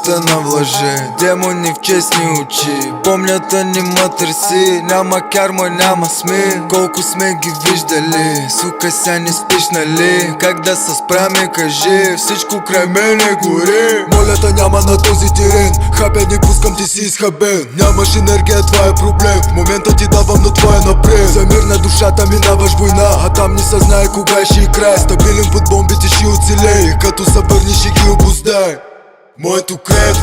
те навлъже. Демони в честни очи, помнята ни ма търси. Няма карма, няма сми, колко сме ги виждали. Сука, ся не спиш, нали? Как да се справим, кажи, всичко край мене гори. Моля те, няма на този терен, хабе не пускам, ти си изхабен. Нямаш енергия, това е проблем, в момента ти давам, но това е напред. За мир на душата минаваш война, а там не се знае кога е ще и край. Стабилен под бомбите ще оцелей, като се върнеш ще ги обоздай. Моето крев